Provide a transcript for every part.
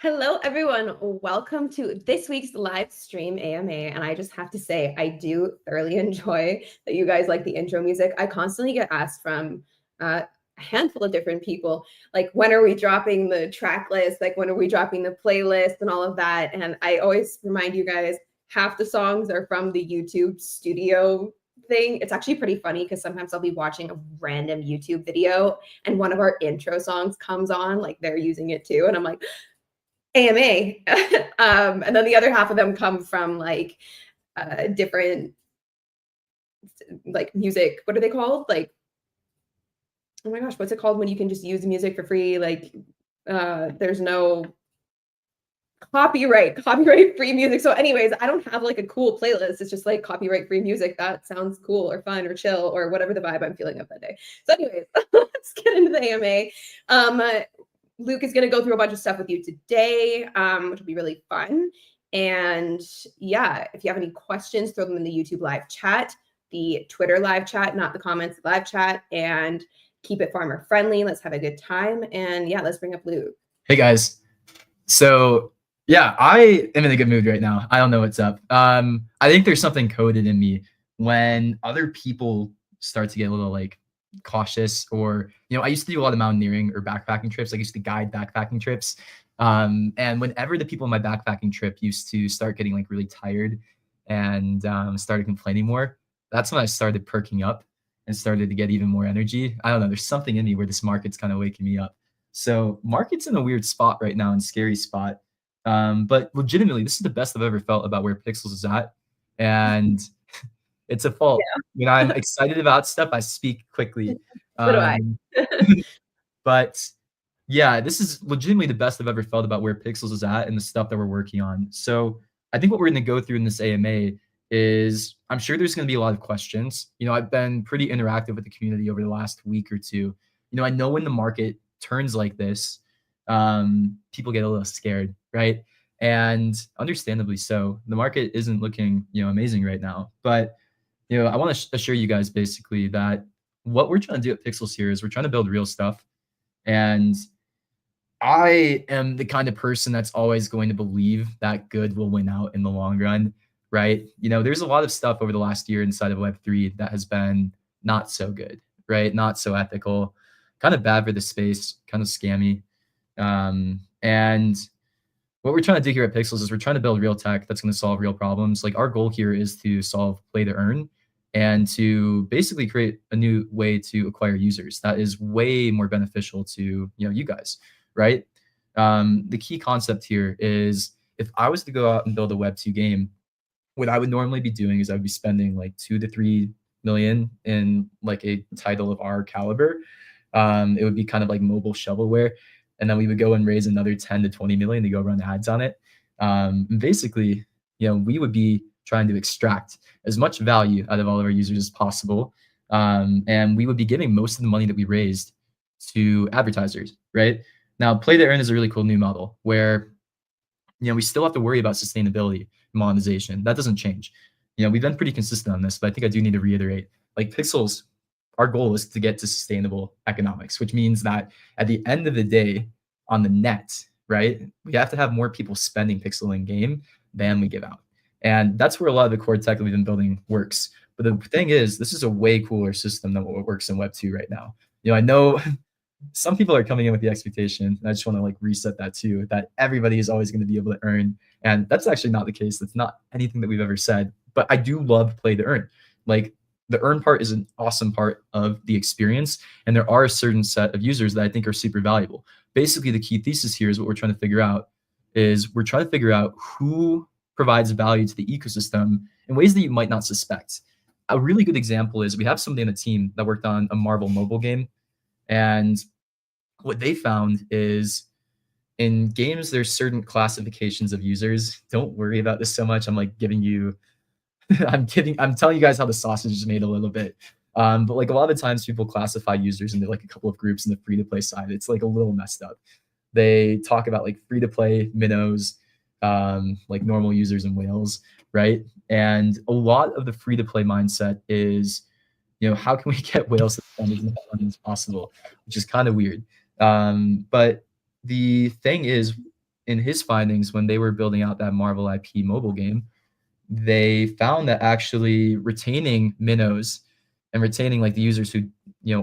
Hello, everyone. Welcome to this week's live stream AMA. And I just have to say, I do thoroughly enjoy that you guys like the intro music. I constantly get asked from a handful of different people, like, when are we dropping the track list? Like, when are we dropping the playlist and all of that? And I always remind you guys, half the songs are from the YouTube studio thing. It's actually pretty funny because sometimes I'll be watching a random YouTube video and one of our intro songs comes on, like they're using it too. And I'm like, AMA. And then the other half of them come from like different like music. What are they called? Like, oh my gosh, what's it called when you can just use music for free? Like there's no copyright free music. So anyways, I don't have like a cool playlist. It's just like copyright free music that sounds cool or fun or chill or whatever the vibe I'm feeling of that day. So anyways, let's get into the AMA. Luke is going to go through a bunch of stuff with you today, which will be really fun. And yeah, if you have any questions, throw them in the YouTube live chat, the Twitter live chat, not the comments, the live chat, and keep it farmer friendly. Let's have a good time. And yeah, let's bring up Luke. Hey guys. So yeah, I am in a good mood right now. I don't know what's up. I think there's something coded in me when other people start to get a little like cautious, or I used to do a lot of mountaineering or backpacking trips. I used to guide backpacking trips, and whenever the people in my backpacking trip used to start getting like really tired and started complaining more, that's when I started perking up and started to get even more energy. I don't know, there's something in me where this market's kind of waking me up. So market's in a weird spot right now, and scary spot, but legitimately this is the best I've ever felt about where Pixels is at. And it's a fault. Yeah. When I'm excited about stuff, I speak quickly. So do I. But yeah, this is legitimately the best I've ever felt about where Pixels is at and the stuff that we're working on. So I think what we're going to go through in this AMA is, I'm sure there's going to be a lot of questions. I've been pretty interactive with the community over the last week or two. I know when the market turns like this, people get a little scared, right? And understandably so. The market isn't looking, amazing right now. But I want to assure you guys basically that what we're trying to do at Pixels here is we're trying to build real stuff. And I am the kind of person that's always going to believe that good will win out in the long run, right? There's a lot of stuff over the last year inside of Web3 that has been not so good, right? Not so ethical, kind of bad for the space, kind of scammy. And what we're trying to do here at Pixels is we're trying to build real tech that's going to solve real problems. Like, our goal here is to solve play to earn and to basically create a new way to acquire users that is way more beneficial to you guys, right? The key concept here is, if I was to go out and build a Web2 game, what I would normally be doing is I would be spending like 2 to 3 million in like a title of our caliber. It would be kind of like mobile shovelware. And then we would go and raise another 10 to 20 million to go run ads on it. Basically, we would be trying to extract as much value out of all of our users as possible. And we would be giving most of the money that we raised to advertisers, right? Now, play to earn is a really cool new model where, we still have to worry about sustainability, monetization. That doesn't change. We've been pretty consistent on this, but I think I do need to reiterate, like, Pixels, our goal is to get to sustainable economics, which means that at the end of the day, on the net, right, we have to have more people spending pixel in game than we give out. And that's where a lot of the core tech that we've been building works. But the thing is, this is a way cooler system than what works in Web 2 right now. I know some people are coming in with the expectation, and I just want to like reset that too, that everybody is always going to be able to earn. And that's actually not the case. That's not anything that we've ever said. But I do love play to earn. Like, the earn part is an awesome part of the experience. And there are a certain set of users that I think are super valuable. Basically, the key thesis here is what we're trying to figure out is we're trying to figure out who provides value to the ecosystem in ways that you might not suspect. A really good example is we have somebody in the team that worked on a Marvel mobile game. And what they found is, in games, there's certain classifications of users. Don't worry about this so much. I'm like giving you I'm kidding. I'm telling you guys how the sausage is made a little bit. But like, a lot of times people classify users into like a couple of groups in the free to play side. It's like a little messed up. They talk about like free to play minnows, like normal users and whales, right? And a lot of the free to play mindset is, how can we get whales to spend as much money as possible, which is kind of weird. But the thing is, in his findings when they were building out that Marvel IP mobile game, they found that actually retaining minnows and retaining like the users who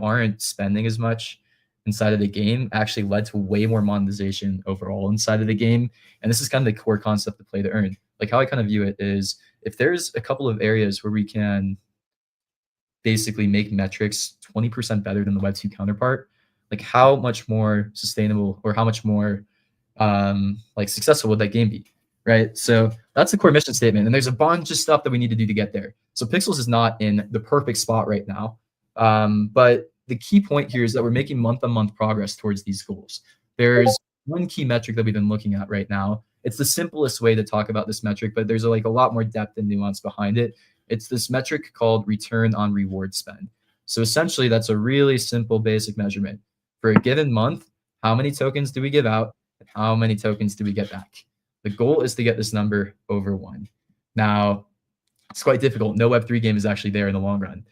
aren't spending as much inside of the game actually led to way more monetization overall inside of the game. And this is kind of the core concept of play to earn. Like how I kind of view it is if there's a couple of areas where we can basically make metrics 20% better than the Web 2 counterpart, like how much more sustainable or how much more like successful would that game be, right? So that's the core mission statement, and there's a bunch of stuff that we need to do to get there. So Pixels is not in the perfect spot right now, but the key point here is that we're making month-on-month progress towards these goals. There's one key metric that we've been looking at right now. It's the simplest way to talk about this metric, but there's like a lot more depth and nuance behind it. It's this metric called return on reward spend. So essentially, that's a really simple, basic measurement. For a given month, how many tokens do we give out? And how many tokens do we get back? The goal is to get this number over 1. Now, it's quite difficult. No Web3 game is actually there in the long run.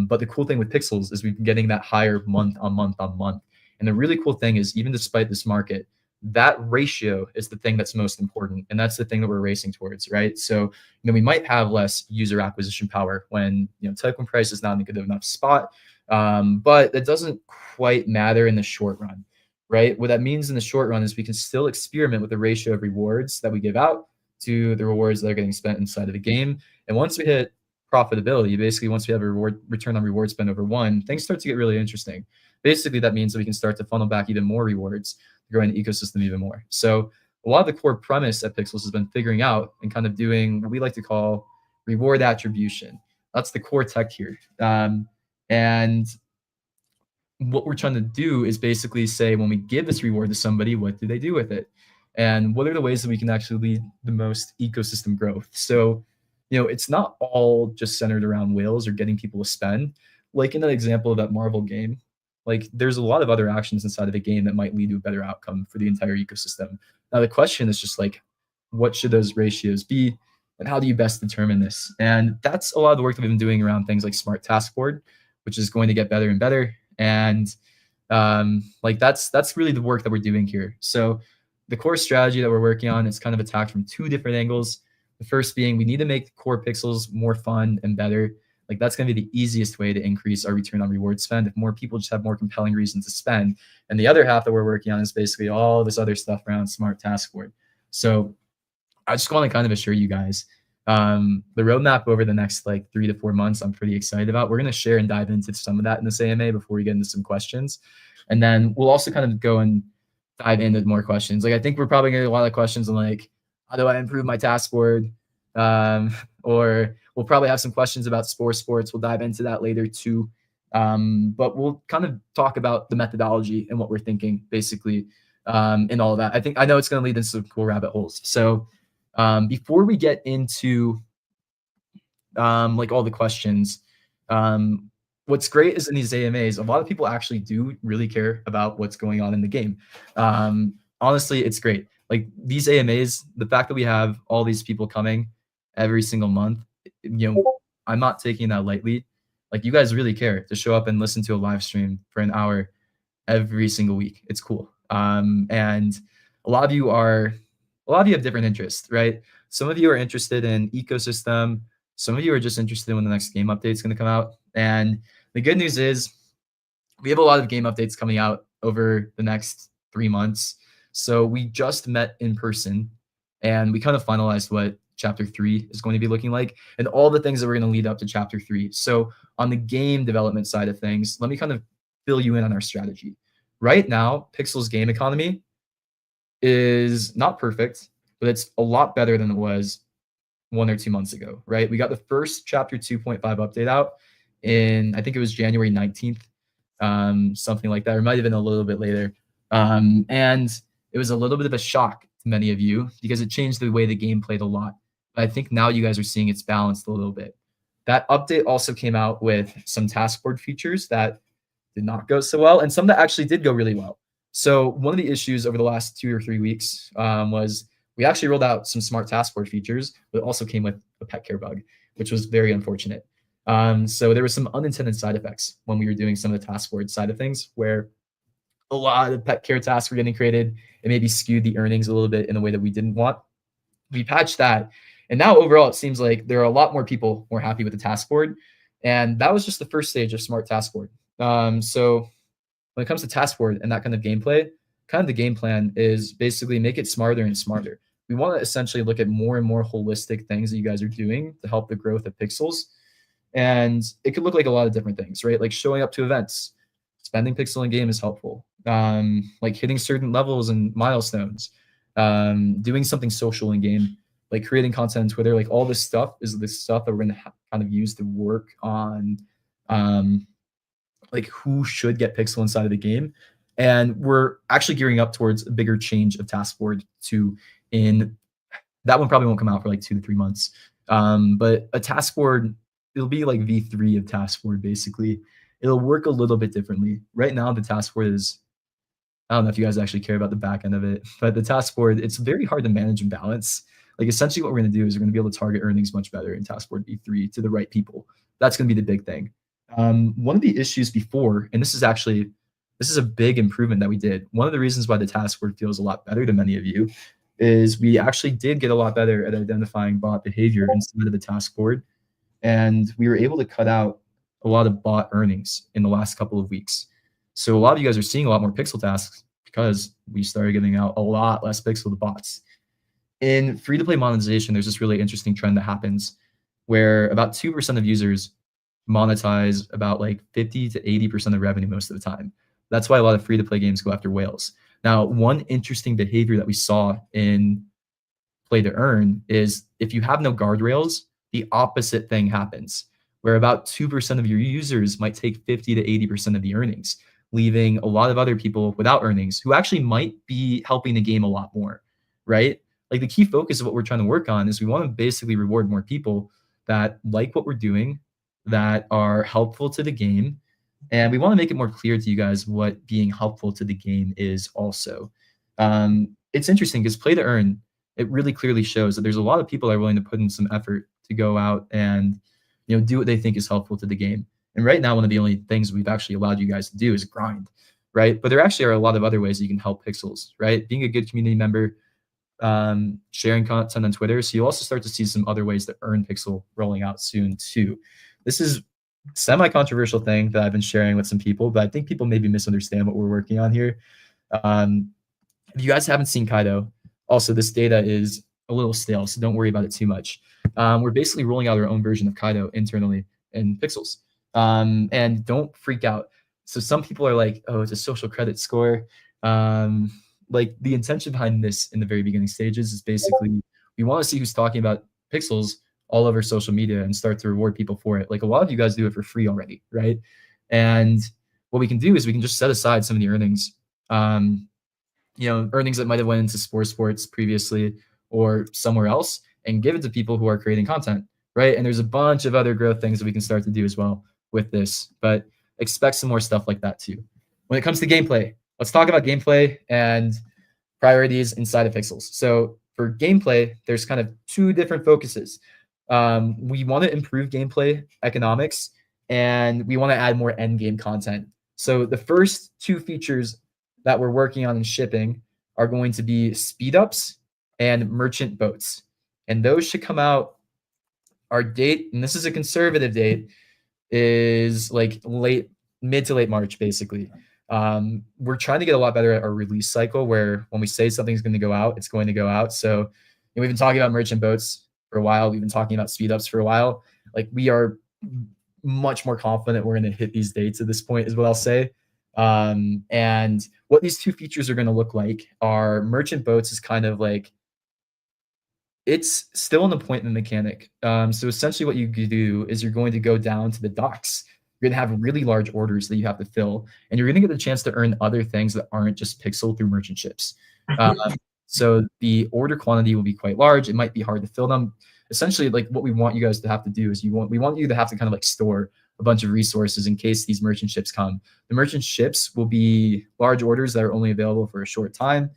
But the cool thing with Pixels is we've been getting that higher month on month on month. And the really cool thing is, even despite this market, that ratio is the thing that's most important. And that's the thing that we're racing towards, right? So, we might have less user acquisition power when, token price is not in a good enough spot. But that doesn't quite matter in the short run, right? What that means in the short run is we can still experiment with the ratio of rewards that we give out to the rewards that are getting spent inside of the game. And once we hit profitability, basically once we have a return on reward spend over 1, things start to get really interesting. Basically, that means that we can start to funnel back even more rewards, growing the ecosystem even more. So a lot of the core premise at Pixels has been figuring out and kind of doing what we like to call reward attribution. That's the core tech here. And what we're trying to do is basically say, when we give this reward to somebody, what do they do with it? And what are the ways that we can actually lead the most ecosystem growth? So, it's not all just centered around whales or getting people to spend. Like in that example of that Marvel game, like there's a lot of other actions inside of the game that might lead to a better outcome for the entire ecosystem. Now, the question is just like, what should those ratios be? And how do you best determine this? And that's a lot of the work that we've been doing around things like Smart Task Board, which is going to get better and better. And like that's really the work that we're doing here. So the core strategy that we're working on is kind of attacked from 2 different angles. The first being we need to make core Pixels more fun and better. Like that's going to be the easiest way to increase our return on reward spend if more people just have more compelling reasons to spend. And the other half that we're working on is basically all this other stuff around Smart Task Board. So I just want to kind of assure you guys, the roadmap over the next like 3 to 4 months, I'm pretty excited about. We're going to share and dive into some of that in this AMA before we get into some questions. And then we'll also kind of go and dive into more questions. Like I think we're probably going to get a lot of questions on like, how do I improve my task board? Or we'll probably have some questions about sports. We'll dive into that later too. But we'll kind of talk about the methodology and what we're thinking basically in all of that. I know it's going to lead into some cool rabbit holes. So before we get into like all the questions, what's great is in these AMAs, a lot of people actually do really care about what's going on in the game. Honestly, it's great. Like these AMAs, the fact that we have all these people coming every single month, I'm not taking that lightly. Like you guys really care to show up and listen to a live stream for an hour every single week. It's cool. And a lot of you have different interests, right? Some of you are interested in ecosystem. Some of you are just interested in when the next game update is going to come out. And the good news is we have a lot of game updates coming out over the next 3 months. So we just met in person and we kind of finalized what chapter 3 is going to be looking like and all the things that we're going to lead up to chapter 3. So on the game development side of things, let me kind of fill you in on our strategy. Right now, Pixel's game economy is not perfect, but it's a lot better than it was 1 or 2 months ago, right? We got the first chapter 2.5 update out in, I think it was January 19th, something like that, or it might have been a little bit later. And it was a little bit of a shock to many of you because it changed the way the game played a lot. But I think now you guys are seeing it's balanced a little bit. That update also came out with some task board features that did not go so well and some that actually did go really well. So one of the issues over the last 2 or 3 weeks was we actually rolled out some smart task board features, but it also came with a pet care bug, which was very unfortunate. So there were some unintended side effects when we were doing some of the task board side of things where a lot of pet care tasks were getting created. It maybe skewed the earnings a little bit in a way that we didn't want. We patched that. And now overall, it seems like there are a lot more people more happy with the task board. And that was just the first stage of smart task board. So when it comes to task board and that kind of gameplay, kind of the game plan is basically make it smarter and smarter. We want to essentially look at more and more holistic things that you guys are doing to help the growth of Pixels. And it could look like a lot of different things, right? Like showing up to events, spending pixel in game is helpful. Like hitting certain levels and milestones, doing something social in game, like creating content on Twitter. Like all this stuff is the stuff that we're going to kind of use to work on, like who should get pixel inside of the game. And we're actually gearing up towards a bigger change of task board to in that one probably won't come out for like 2 to 3 months. But a task board, it'll be like V3 of task board basically. It'll work a little bit differently. Right now, the task board is, I don't know if you guys actually care about the back end of it, but the task board, it's very hard to manage and balance. Like essentially what we're going to do is we're going to be able to target earnings much better in task board V3 to the right people. That's going to be the big thing. One of the issues before, and this is a big improvement that we did. One of the reasons why the task board feels a lot better to many of you is we actually did get a lot better at identifying bot behavior inside of the task board. And we were able to cut out a lot of bot earnings in the last couple of weeks. So a lot of you guys are seeing a lot more pixel tasks because we started giving out a lot less pixel to bots. In free-to-play monetization, there's this really interesting trend that happens where about 2% of users monetize about like 50 to 80% of revenue most of the time. That's why a lot of free-to-play games go after whales. Now, one interesting behavior that we saw in play to earn is if you have no guardrails, the opposite thing happens, where about 2% of your users might take 50 to 80% of the earnings, leaving a lot of other people without earnings who actually might be helping the game a lot more, right? Like the key focus of what we're trying to work on is we want to basically reward more people that like what we're doing, that are helpful to the game. And we want to make it more clear to you guys what being helpful to the game is also. It's interesting because play to earn, it really clearly shows that there's a lot of people that are willing to put in some effort to go out and do what they think is helpful to the game. And right now, one of the only things we've actually allowed you guys to do is grind, right? But there actually are a lot of other ways that you can help Pixels, right? Being a good community member, sharing content on Twitter. So you'll also start to see some other ways to earn Pixel rolling out soon too. This is semi-controversial thing that I've been sharing with some people, but I think people maybe misunderstand what we're working on here. If you guys haven't seen Kaido, also this data is a little stale, so don't worry about it too much. We're basically rolling out our own version of Kaido internally in Pixels. And don't freak out. So some people are like, oh, it's a social credit score. Like the intention behind this in the very beginning stages is basically we want to see who's talking about Pixels all over social media and start to reward people for it. Like a lot of you guys do it for free already, right? And what we can do is we can just set aside some of the earnings, earnings that might have went into sports previously or somewhere else and give it to people who are creating content, right? And there's a bunch of other growth things that we can start to do as well with this, but expect some more stuff like that too. When it comes to gameplay, let's talk about gameplay and priorities inside of Pixels. So for gameplay, there's kind of two different focuses. We want to improve gameplay economics, and we want to add more end game content. So the first two features that we're working on and shipping are going to be speed ups and merchant boats. And those should come out, our date, and this is a conservative date, is like mid to late March, basically. We're trying to get a lot better at our release cycle where when we say something's going to go out, it's going to go out. So we've been talking about merchant boats for a while. We've been talking about speed ups for a while. Like we are much more confident we're going to hit these dates at this point is what I'll say. And what these two features are going to look like are merchant boats is kind of like, it's still an appointment mechanic. So essentially what you do is you're going to go down to the docks. You're going to have really large orders that you have to fill, and you're going to get the chance to earn other things that aren't just pixel through merchant ships. So the order quantity will be quite large. It might be hard to fill them. Essentially, like what we want you guys to have to do is we want you to have to kind of like store a bunch of resources in case these merchant ships come. The merchant ships will be large orders that are only available for a short time.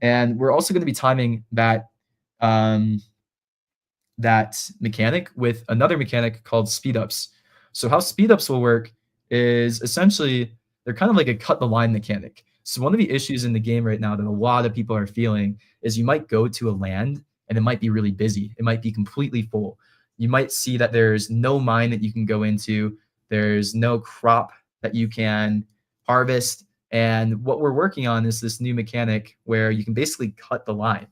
And we're also going to be timing that that mechanic with another mechanic called speed ups. So how speed ups will work is essentially they're kind of like a cut the line mechanic. So one of the issues in the game right now that a lot of people are feeling is you might go to a land and it might be really busy. It might be completely full. You might see that there's no mine that you can go into. There's no crop that you can harvest. And what we're working on is this new mechanic where you can basically cut the line.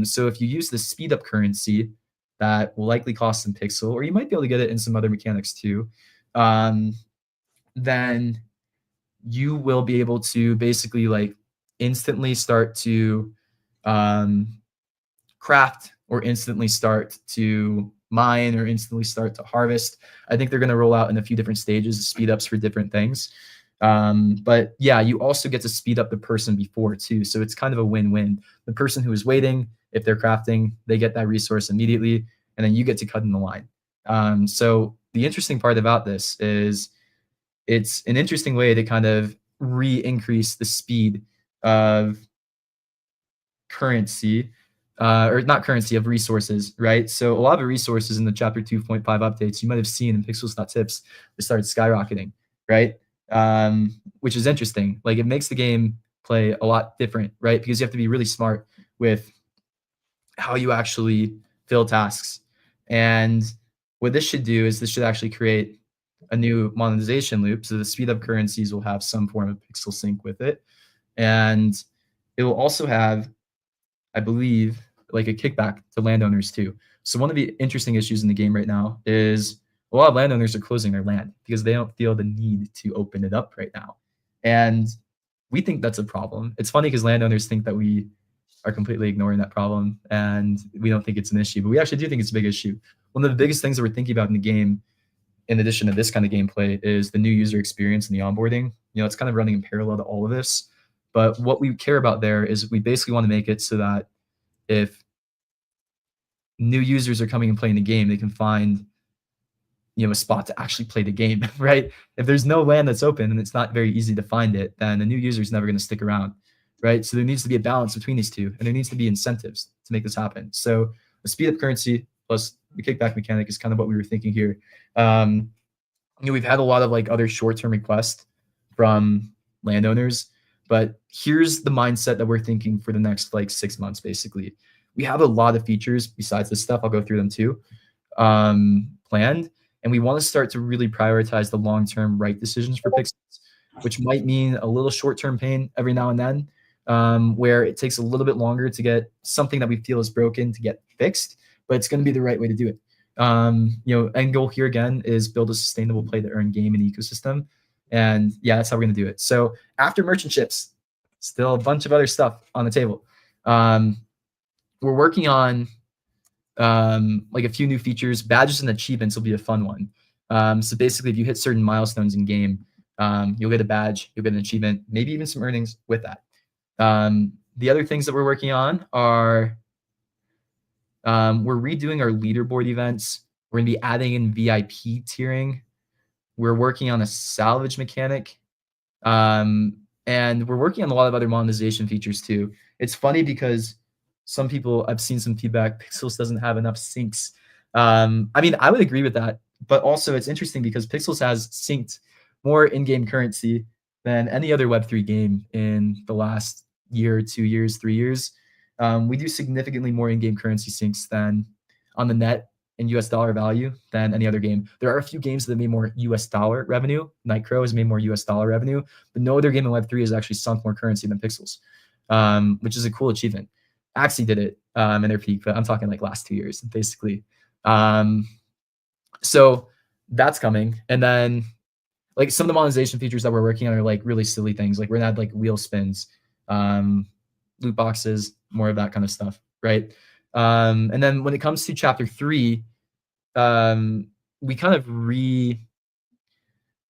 So if you use the speed up currency, that will likely cost some pixel, or you might be able to get it in some other mechanics too. Then you will be able to basically like instantly start to craft or instantly start to mine or instantly start to harvest. I think they're going to roll out in a few different stages, speed ups for different things. But yeah, you also get to speed up the person before too. So it's kind of a win-win. The person who is waiting, if they're crafting, they get that resource immediately, and then you get to cut in the line. So the interesting part about this is it's an interesting way to kind of re-increase the speed of currency, or not currency, of resources, right? So a lot of the resources in the chapter 2.5 updates you might have seen in pixels.tips, they started skyrocketing, right? Which is interesting. Like it makes the game play a lot different, right? Because you have to be really smart with how you actually fill tasks. And what this should do is this should actually create a new monetization loop. So the speed up currencies will have some form of pixel sync with it. And it will also have, I believe, like a kickback to landowners too. So one of the interesting issues in the game right now is a lot of landowners are closing their land because they don't feel the need to open it up right now. And we think that's a problem. It's funny because landowners think that we are completely ignoring that problem and we don't think it's an issue, but we actually do think it's a big issue. One of the biggest things that we're thinking about in the game, in addition to this kind of gameplay, is the new user experience and the onboarding. You know, it's kind of running in parallel to all of this. But what we care about there is we basically want to make it so that if new users are coming and playing the game, they can find, you know, a spot to actually play the game, right? If there's no land that's open and it's not very easy to find it, then the new user is never going to stick around, right? So there needs to be a balance between these two, and there needs to be incentives to make this happen. So the speed up currency plus the kickback mechanic is kind of what we were thinking here. You know, we've had a lot of like other short-term requests from landowners, but here's the mindset that we're thinking for the next like 6 months. Basically, we have a lot of features besides this stuff. I'll go through them too, planned, and we want to start to really prioritize the long-term right decisions for Pixels, which might mean a little short-term pain every now and then, where it takes a little bit longer to get something that we feel is broken to get fixed, but it's going to be the right way to do it. You know, end goal here again is build a sustainable play to earn game and ecosystem. And yeah, that's how we're going to do it. So after merchant ships, still a bunch of other stuff on the table. We're working on like a few new features. Badges and achievements will be a fun one. So basically, if you hit certain milestones in game, you'll get a badge, you'll get an achievement, maybe even some earnings with that. The other things that we're working on are we're redoing our leaderboard events. We're going to be adding in VIP tiering. We're working on a salvage mechanic. And we're working on a lot of other monetization features too. It's funny because some people, I've seen some feedback, Pixels doesn't have enough syncs. I mean, I would agree with that, but also it's interesting because Pixels has synced more in-game currency than any other Web3 game in the last year, 2 years, 3 years. We do significantly more in-game currency syncs than on the net in US dollar value than any other game. There are a few games that made more US dollar revenue. Nightcrow has made more US dollar revenue, but no other game in Web3 has actually sunk more currency than Pixels, which is a cool achievement. Axie did it in their peak, but I'm talking like last 2 years, basically. So that's coming. And then like some of the monetization features that we're working on are like really silly things. Like we're gonna add like wheel spins, loot boxes, more of that kind of stuff, right? And then when it comes to chapter 3, we kind of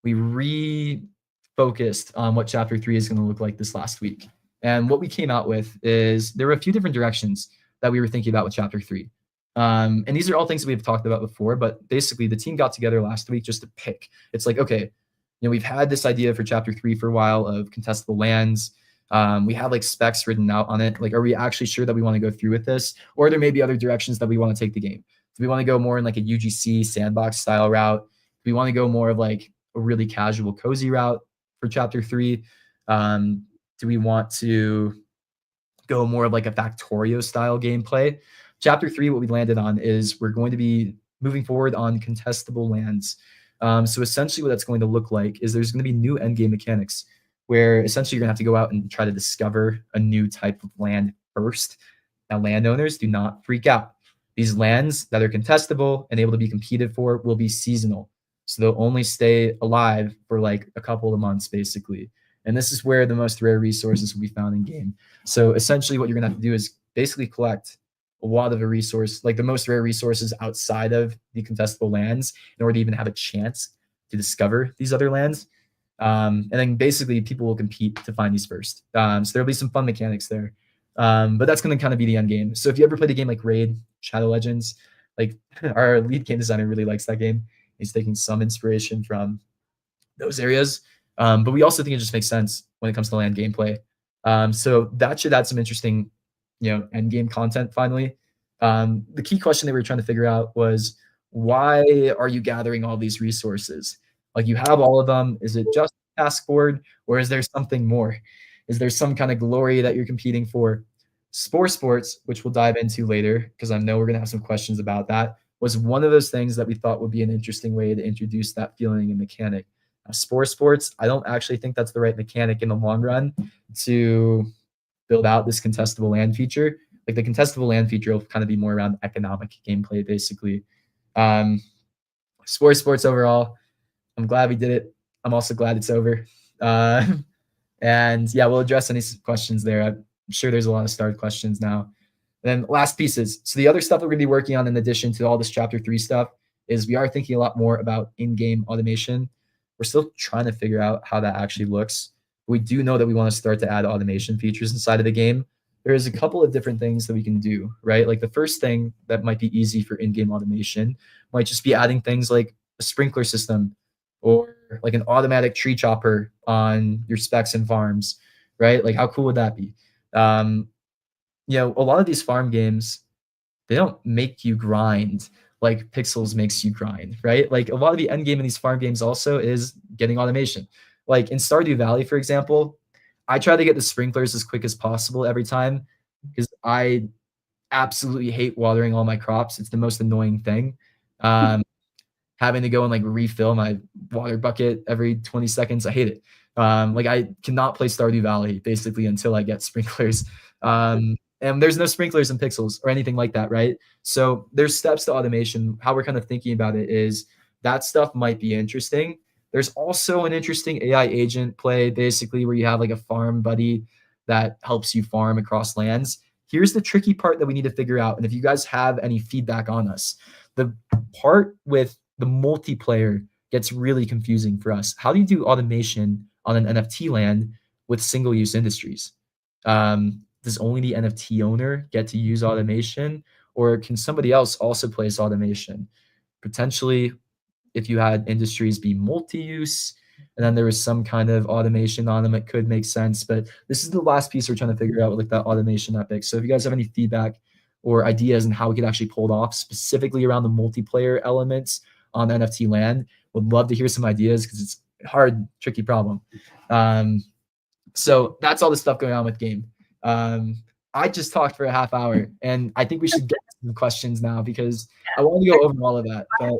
refocused on what chapter 3 is going to look like this last week. And what we came out with is there were a few different directions that we were thinking about with chapter 3. And these are all things that we've talked about before, but basically the team got together last week just to pick. It's like, okay, you know, we've had this idea for chapter 3 for a while of contestable lands. We have like specs written out on it. Like, are we actually sure that we want to go through with this? Or there may be other directions that we want to take the game. Do we want to go more in like a UGC sandbox style route? Do we want to go more of like a really casual, cozy route for chapter 3? do we want to go more of like a Factorio style gameplay? Chapter 3, what we landed on is we're going to be moving forward on contestable lands. So essentially what that's going to look like is there's going to be new endgame mechanics where essentially you're going to have to go out and try to discover a new type of land first. Now, landowners, do not freak out. These lands that are contestable and able to be competed for will be seasonal. So they'll only stay alive for like a couple of months, basically. And this is where the most rare resources will be found in game. So essentially what you're going to have to do is basically collect a lot of a resource, like the most rare resources outside of the contestable lands in order to even have a chance to discover these other lands. And then basically people will compete to find these first. So there'll be some fun mechanics there. But that's going to kind of be the end game. So if you ever played a game like Raid, Shadow Legends, like our lead game designer really likes that game. He's taking some inspiration from those areas. But we also think it just makes sense when it comes to land gameplay. So that should add some interesting, end game content finally. The key question that we were trying to figure out was, why are you gathering all these resources? Like, you have all of them. Is it just a task board, or is there something more? Is there some kind of glory that you're competing for? Spore Sports, which we'll dive into later, because I know we're going to have some questions about that, was one of those things that we thought would be an interesting way to introduce that feeling and mechanic. Spore Sports, I don't actually think that's the right mechanic in the long run to build out this contestable land feature. Like, the contestable land feature will kind of be more around economic gameplay, basically. Spore Sports overall, I'm glad we did it. I'm also glad it's over. And yeah, we'll address any questions there. I'm sure there's a lot of starred questions now. And then last pieces. So the other stuff that we're going to be working on in addition to all this chapter 3 stuff is we are thinking a lot more about in-game automation. We're still trying to figure out how that actually looks. We do know that we want to start to add automation features inside of the game. There's a couple of different things that we can do, right? Like, the first thing that might be easy for in-game automation might just be adding things like a sprinkler system or like an automatic tree chopper on your specs and farms, right? Like, how cool would that be? A lot of these farm games, they don't make you grind like Pixels makes you grind, right? Like, a lot of the end game in these farm games also is getting automation. Like in Stardew Valley, for example, I try to get the sprinklers as quick as possible every time because I absolutely hate watering all my crops. It's the most annoying thing. Having to go and like refill my water bucket every 20 seconds. I hate it. Like, I cannot play Stardew Valley basically until I get sprinklers. And there's no sprinklers in Pixels or anything like that, right? So there's steps to automation. How we're kind of thinking about it is that stuff might be interesting. There's also an interesting AI agent play, basically, where you have like a farm buddy that helps you farm across lands. Here's the tricky part that we need to figure out. And if you guys have any feedback on us, the part with the multiplayer gets really confusing for us. How do you do automation on an NFT land with single-use industries? Does only the NFT owner get to use automation, or can somebody else also place automation? Potentially, if you had industries be multi-use, and then there was some kind of automation on them, it could make sense. But this is the last piece we're trying to figure out with like that automation epic. So if you guys have any feedback or ideas on how we could actually pull it off, specifically around the multiplayer elements on NFT land, would love to hear some ideas because it's a hard, tricky problem. So that's all the stuff going on with game. I just talked for a half hour, and I think we should get some questions now because I want to go over all of that. But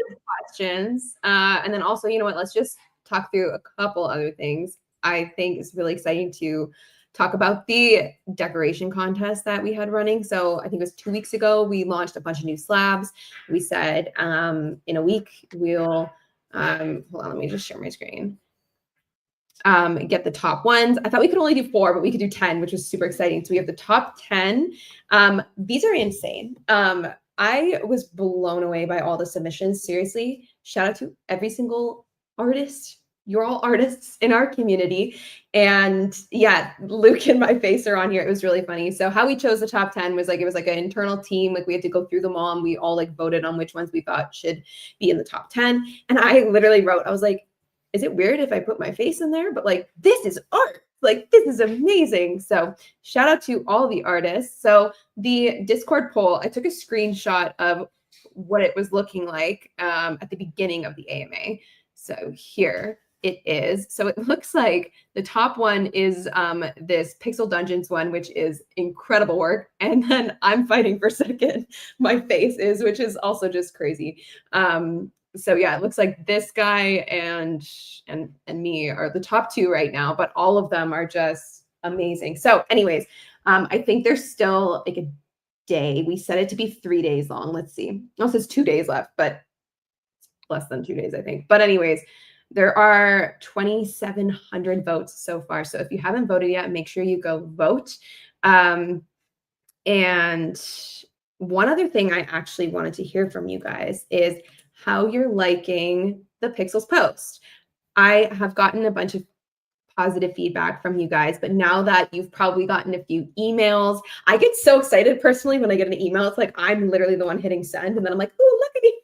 questions, and then also, you know what? Let's just talk through a couple other things. I think it's really exciting to talk about the decoration contest that we had running. So I think it was 2 weeks ago, we launched a bunch of new slabs. We said in a week we'll hold on, let me just share my screen. Get the top ones. I thought we could only do 4, but we could do 10, which was super exciting. So we have the top 10. These are insane. I was blown away by all the submissions. Seriously, shout out to every single artist. You're all artists in our community. And yeah, Luke and my face are on here. It was really funny. So how we chose the top 10 was like, it was like an internal team. Like, we had to go through them all, and we all like voted on which ones we thought should be in the top 10. And I literally wrote, I was like, is it weird if I put my face in there? But like, this is art. Like, this is amazing. So shout out to all the artists. So the Discord poll, I took a screenshot of what it was looking like at the beginning of the AMA. So here, it is. So it looks like the top one is this Pixel Dungeons one, which is incredible work. And then I'm fighting for second. My face is, which is also just crazy. So yeah, it looks like this guy and me are the top two right now, but all of them are just amazing. So anyways, I think there's still like a day. We set it to be 3 days long. Let's see. Also, it's 2 days left, but less than 2 days, I think. But anyways, there are 2,700 votes so far. So if you haven't voted yet, make sure you go vote. And one other thing I actually wanted to hear from you guys is how you're liking the Pixels post. I have gotten a bunch of positive feedback from you guys, but now that you've probably gotten a few emails, I get so excited personally when I get an email. It's like I'm literally the one hitting send, and then I'm like, oh, look at me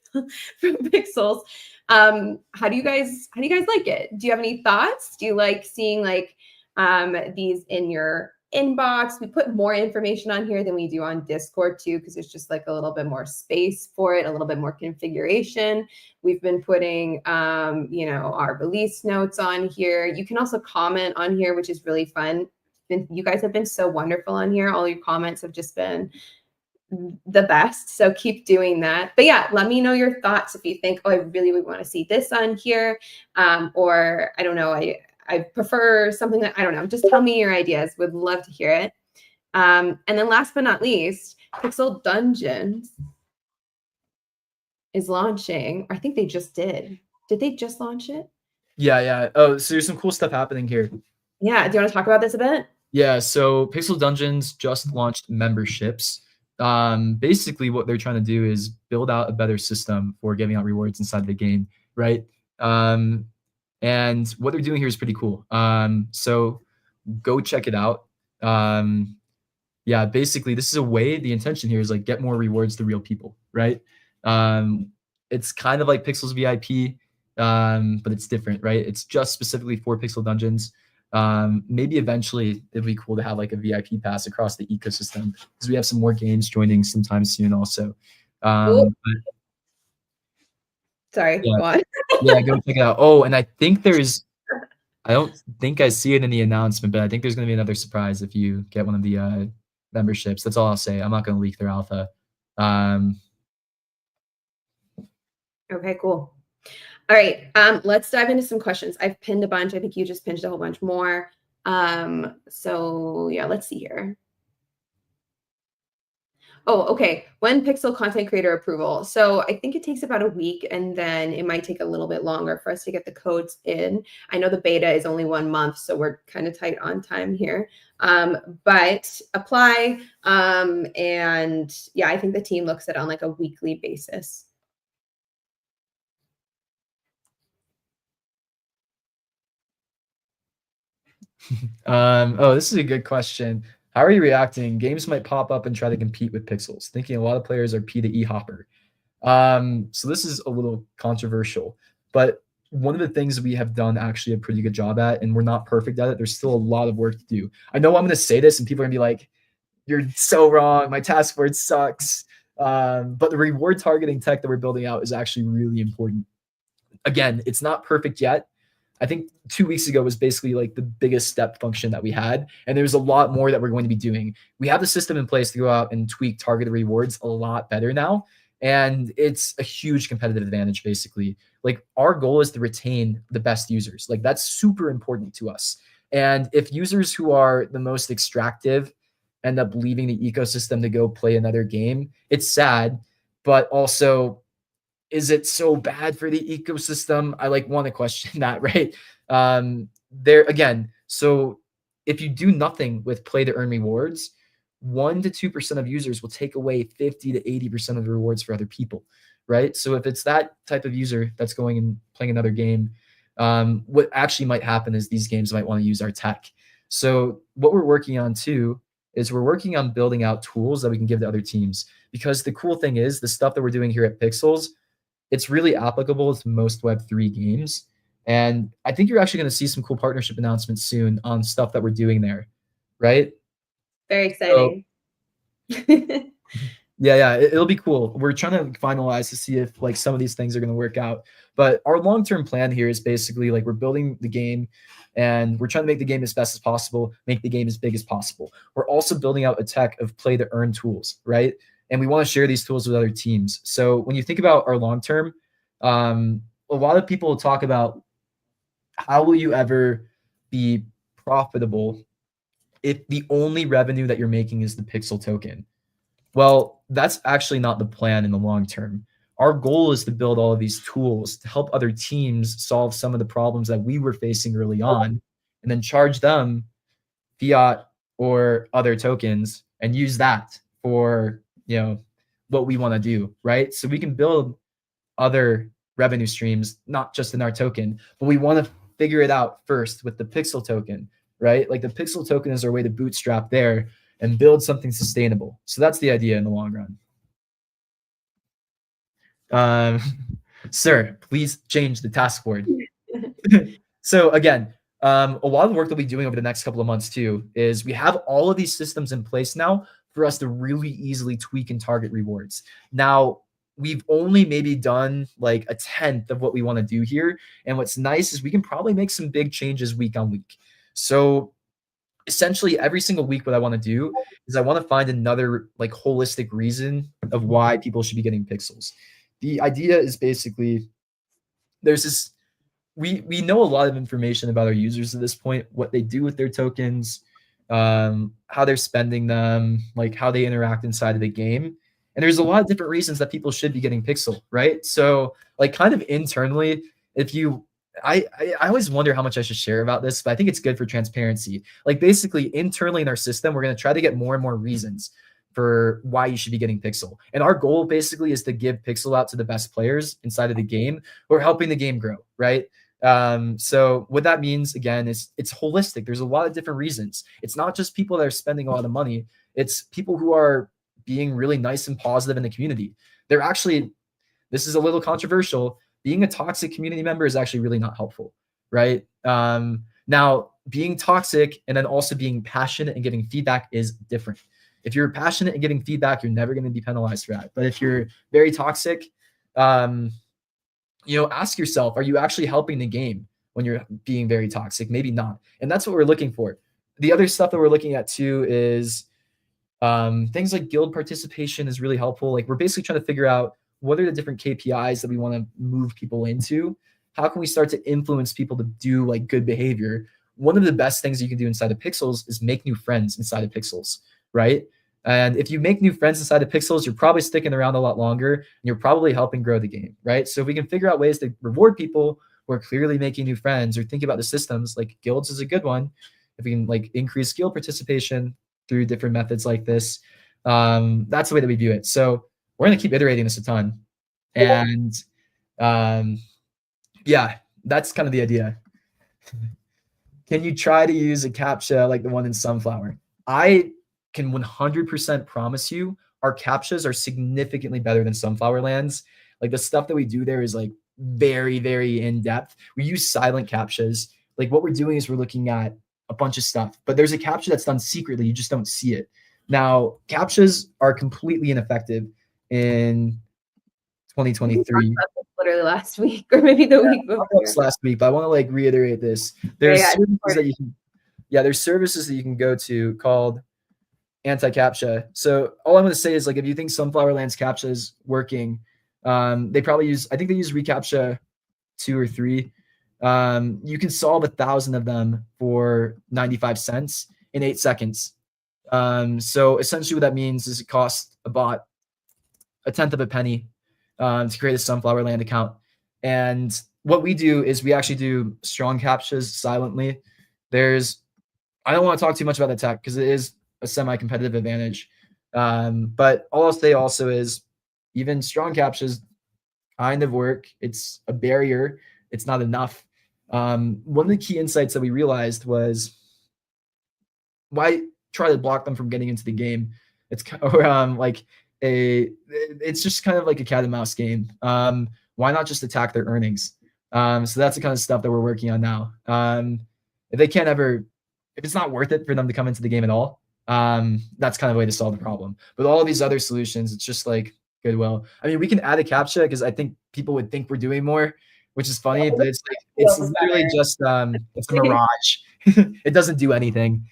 from Pixels. How do you guys like it? Do you have any thoughts? Do you like seeing like these in your inbox? We put more information on here than we do on Discord too, because there's just like a little bit more space for it, a little bit more configuration. We've been putting our release notes on here. You can also comment on here, which is really fun. You guys have been so wonderful on here. All your comments have just been the best. So keep doing that. But yeah, let me know your thoughts if you think, oh, I really would want to see this on here. Or I don't know, I prefer something that, I don't know, just tell me your ideas. Would love to hear it. And then last but not least, Pixel Dungeons is launching. I think they just did. Did they just launch it? Yeah. Oh, so there's some cool stuff happening here. Yeah. Do you want to talk about this a bit? Yeah, so Pixel Dungeons just launched memberships. Basically what they're trying to do is build out a better system for giving out rewards inside the game, right? And what they're doing here is pretty cool. So go check it out. Yeah, basically this is a way, the intention here is like get more rewards to real people, right? It's kind of like Pixels VIP, but it's different, right? It's just specifically for Pixel Dungeons. Maybe eventually it'd be cool to have like a VIP pass across the ecosystem because we have some more games joining sometime soon also. Sorry, yeah, go on. yeah, go check it out. Oh, and I think I don't think I see it in the announcement, but I think there's going to be another surprise if you get one of the memberships. That's all I'll say. I'm not going to leak their alpha. Okay, cool. All right, let's dive into some questions. I've pinned a bunch. I think you just pinned a whole bunch more. So yeah, let's see here. Oh, okay. When Pixel content creator approval. So I think it takes about a week, and then it might take a little bit longer for us to get the codes in. I know the beta is only 1 month, so we're kind of tight on time here. But apply. And yeah, I think the team looks at it on like a weekly basis. Oh, this is a good question. How are you reacting? Games might pop up and try to compete with Pixels, thinking a lot of players are P to E hopper. So this is a little controversial, but one of the things we have done actually a pretty good job at, and we're not perfect at it, there's still a lot of work to do. I know I'm going to say this and people are going to be like, you're so wrong. My task force sucks. But the reward targeting tech that we're building out is actually really important. Again, it's not perfect yet. I think 2 weeks ago was basically like the biggest step function that we had. And there's a lot more that we're going to be doing. We have the system in place to go out and tweak targeted rewards a lot better now. And it's a huge competitive advantage, basically. Like our goal is to retain the best users. Like that's super important to us. And if users who are the most extractive end up leaving the ecosystem to go play another game, it's sad, but also is it so bad for the ecosystem? I like want to question that, right? There again, so if you do nothing with play to earn rewards, 1 to 2% of users will take away 50 to 80% of the rewards for other people, right? So if it's that type of user that's going and playing another game, what actually might happen is these games might want to use our tech. So what we're working on too is we're working on building out tools that we can give to other teams, because the cool thing is the stuff that we're doing here at Pixels, it's really applicable to most Web3 games. And I think you're actually going to see some cool partnership announcements soon on stuff that we're doing there, right? Very exciting. Yeah, it'll be cool. We're trying to finalize to see if like some of these things are going to work out. But our long-term plan here is basically like we're building the game and we're trying to make the game as best as possible, make the game as big as possible. We're also building out a tech of play to earn tools, right? And we want to share these tools with other teams. So when you think about our long term, a lot of people talk about how will you ever be profitable if the only revenue that you're making is the pixel token? Well, that's actually not the plan in the long term. Our goal is to build all of these tools to help other teams solve some of the problems that we were facing early on, and then charge them fiat or other tokens and use that for, what we want to do, right? So we can build other revenue streams, not just in our token, but we want to figure it out first with the pixel token, right? Like the pixel token is our way to bootstrap there and build something sustainable. So that's the idea in the long run. Sir, please change the task board. So again, a lot of the work that we'll be doing over the next couple of months too is we have all of these systems in place now for us to really easily tweak and target rewards. Now, we've only maybe done like a tenth of what we want to do here. And what's nice is we can probably make some big changes week on week. So essentially every single week, what I want to do is I want to find another like holistic reason of why people should be getting pixels. The idea is basically there's this, we know a lot of information about our users at this point, what they do with their tokens, how they're spending them, like how they interact inside of the game. And there's a lot of different reasons that people should be getting pixel, right? So like kind of internally, if you, I always wonder how much I should share about this, but I think it's good for transparency. Like basically internally in our system, we're going to try to get more and more reasons for why you should be getting pixel. And our goal basically is to give pixel out to the best players inside of the game who are helping the game grow, right? So what that means again is it's holistic. There's a lot of different reasons. It's not just people that are spending a lot of money. It's people who are being really nice and positive in the community. They're actually, this is a little controversial. Being a toxic community member is actually really not helpful, right? Now, being toxic and then also being passionate and getting feedback is different. If you're passionate and getting feedback, you're never going to be penalized for that. But if you're very toxic, ask yourself, are you actually helping the game when you're being very toxic? Maybe not. And that's what we're looking for. The other stuff that we're looking at too is things like guild participation is really helpful. Like we're basically trying to figure out what are the different KPIs that we want to move people into? How can we start to influence people to do like good behavior? One of the best things you can do inside of Pixels is make new friends inside of Pixels, right? And if you make new friends inside of Pixels, you're probably sticking around a lot longer and you're probably helping grow the game, right? So if we can figure out ways to reward people who are clearly making new friends or think about the systems, like guilds is a good one. If we can like increase guild participation through different methods like this, that's the way that we view it. So we're going to keep iterating this a ton. And yeah, that's kind of the idea. Can you try to use a CAPTCHA like the one in Sunflower? I can 100% promise you our CAPTCHAs are significantly better than Sunflower Lands. Like the stuff that we do there is like very, very in depth. We use silent CAPTCHAs. Like what we're doing is we're looking at a bunch of stuff, but there's a CAPTCHA that's done secretly. You just don't see it. Now, CAPTCHAs are completely ineffective in 2023. Literally last week or maybe the week before. Last week, but I want to like reiterate this. There's services that you can, there's services that you can go to called anti-CAPTCHA. So all I'm going to say is like if you think Sunflower Lands CAPTCHA is working, they probably use, I think they use reCAPTCHA 2 or 3. You can solve 1,000 of them for 95 cents in 8 seconds. So essentially what that means is it costs a bot a tenth of a penny to create a Sunflower Land account. And what we do is we actually do strong CAPTCHAs silently. I don't want to talk too much about the tech because it is a semi-competitive advantage. But all I'll say also is even strong CAPTCHAs kind of work. It's a barrier. It's not enough. One of the key insights that we realized was why try to block them from getting into the game. It's it's just kind of like a cat and mouse game. Why not just attack their earnings? So that's the kind of stuff that we're working on now. If it's not worth it for them to come into the game at all, That's kind of a way to solve the problem. But all of these other solutions, it's just like goodwill. I mean, we can add a captcha because I think people would think we're doing more, which is funny, but it's like it's Feels literally better. just it's a mirage. It doesn't do anything.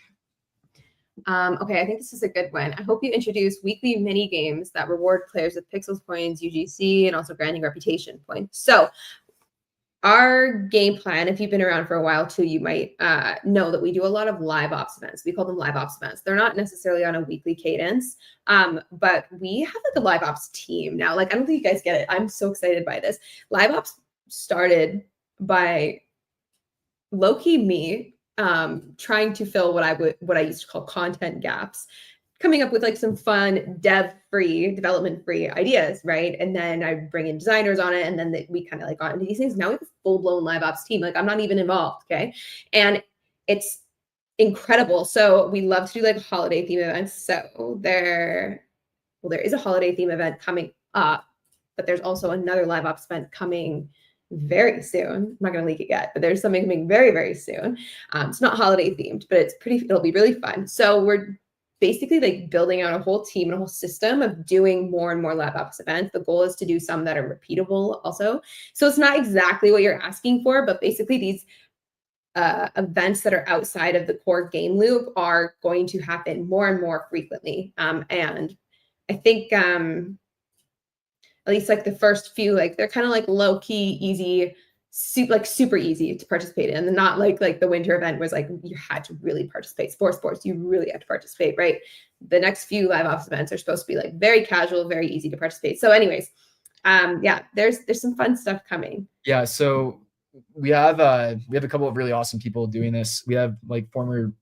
Okay, I think this is a good one. I hope you introduce weekly mini games that reward players with pixels points, UGC, and also granting reputation points. So our game plan, if you've been around for a while too, you might know that we do a lot of live ops events. We call them live ops events. They're not necessarily on a weekly cadence, but we have like a live ops team now. Like, I don't think you guys get it. I'm so excited by this. Live ops started by low-key me trying to fill what I used to call content gaps, coming up with like some fun development-free ideas, right? And then I bring in designers on it, and then we kind of like got into these things. Now we have a full-blown live ops team. Like, I'm not even involved, okay? And it's incredible. So we love to do like holiday theme events. So there is a holiday theme event coming up, but there's also another live ops event coming very soon. I'm not going to leak it yet, but there's something coming very, very soon. It's not holiday themed, but it'll be really fun. So we're basically like building out a whole team and a whole system of doing more and more live ops events. The goal is to do some that are repeatable also. So it's not exactly what you're asking for, but basically these events that are outside of the core game loop are going to happen more and more frequently. And I think at least like the first few, like they're kind of like low key, easy, super easy to participate in, and not like the winter event was like you had to really participate. Sports, you really had to participate, right? The next few live ops events are supposed to be like very casual, very easy to participate. So, anyways, yeah, there's some fun stuff coming. Yeah, so we have a couple of really awesome people doing this. We have like former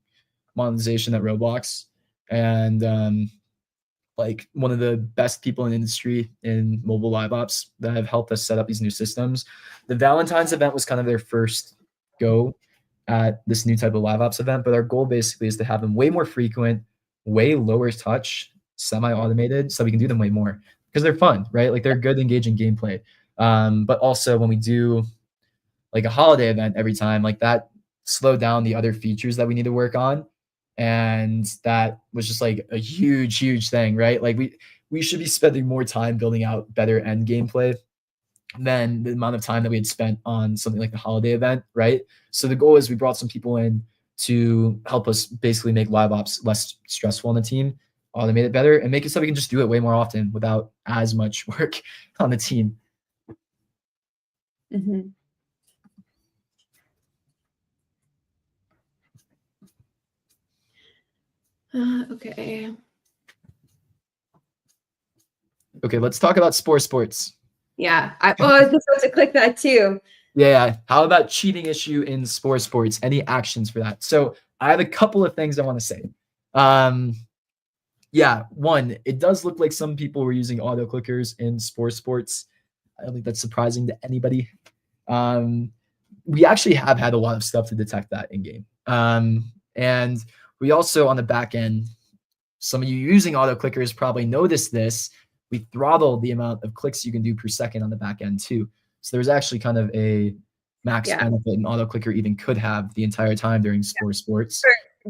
monetization at Roblox, and like one of the best people in the industry in mobile live ops that have helped us set up these new systems. The Valentine's event was kind of their first go at this new type of live ops event, but our goal basically is to have them way more frequent, way lower touch, semi-automated, so we can do them way more because they're fun, right? Like they're good, engaging gameplay. But also when we do like a holiday event every time, like that slowed down the other features that we need to work on. And that was just like a huge thing, right? Like we should be spending more time building out better end gameplay than the amount of time that we had spent on something like the holiday event, right? So the goal is we brought some people in to help us basically make live ops less stressful on the team, automate it better, and make it so we can just do it way more often without as much work on the team. Mm-hmm. Okay. Okay, let's talk about sports. Yeah, I was supposed to click that too. Yeah. How about cheating issue in sports? Any actions for that? So I have a couple of things I want to say. Yeah, one, it does look like some people were using auto clickers in sports. I don't think that's surprising to anybody. We actually have had a lot of stuff to detect that in game. And we also on the back end, some of you using auto clickers probably noticed this. We throttled the amount of clicks you can do per second on the back end too. So there's actually kind of a max benefit an auto clicker even could have the entire time during sports.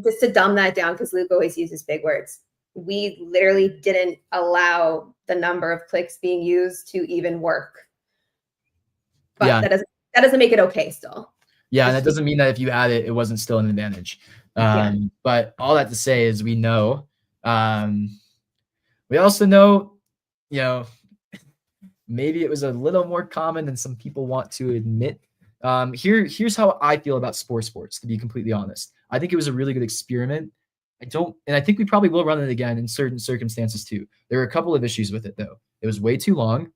Just to dumb that down, because Luke always uses big words. We literally didn't allow the number of clicks being used to even work. But that doesn't make it okay still. Yeah, and that doesn't mean that if you add it, it wasn't still an advantage. But all that to say is we know. We also know, maybe it was a little more common than some people want to admit. Here's how I feel about sports, to be completely honest. I think it was a really good experiment. I think we probably will run it again in certain circumstances too. There were a couple of issues with it though. It was way too long,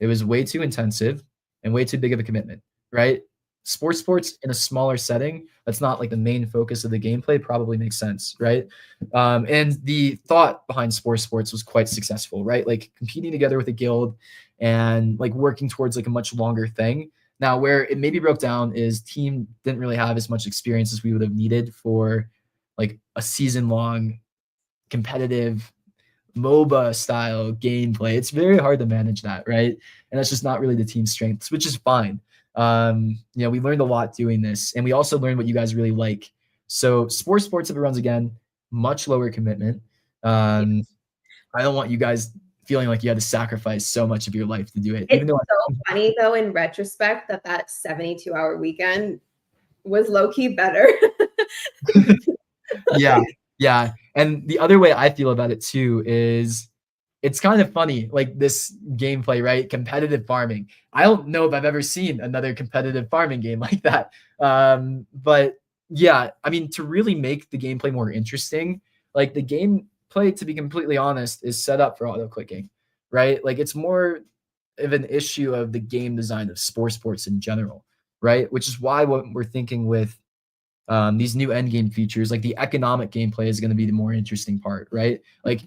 it was way too intensive, and way too big of a commitment, right? Sports in a smaller setting that's not like the main focus of the gameplay probably makes sense, right? And the thought behind sports was quite successful, right? Like competing together with a guild and like working towards like a much longer thing. Now, where it maybe broke down is team didn't really have as much experience as we would have needed for like a season-long competitive MOBA style gameplay. It's very hard to manage that, right? And that's just not really the team's strengths, which is fine. We learned a lot doing this, and we also learned what you guys really like. So sports if it runs again, much lower commitment. I don't want you guys feeling like you had to sacrifice so much of your life to do it. It's so funny though, in retrospect, that 72-hour weekend was low-key better. Yeah. And the other way I feel about it too is it's kind of funny, like this gameplay, right? Competitive farming. I don't know if I've ever seen another competitive farming game like that. But yeah, I mean, to really make the gameplay more interesting, like the gameplay, to be completely honest, is set up for auto clicking, right? Like it's more of an issue of the game design of sports in general, right? Which is why what we're thinking with these new end game features, like the economic gameplay, is going to be the more interesting part, right? Like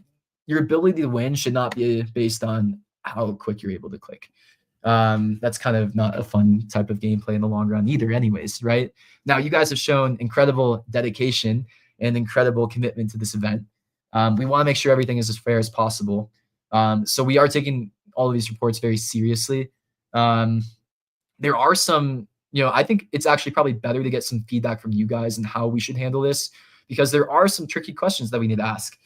your ability to win should not be based on how quick you're able to click. That's kind of not a fun type of gameplay in the long run either, anyways, right? Now, you guys have shown incredible dedication and incredible commitment to this event. We want to make sure everything is as fair as possible. So we are taking all of these reports very seriously. There are some, I think it's actually probably better to get some feedback from you guys and how we should handle this, because there are some tricky questions that we need to ask.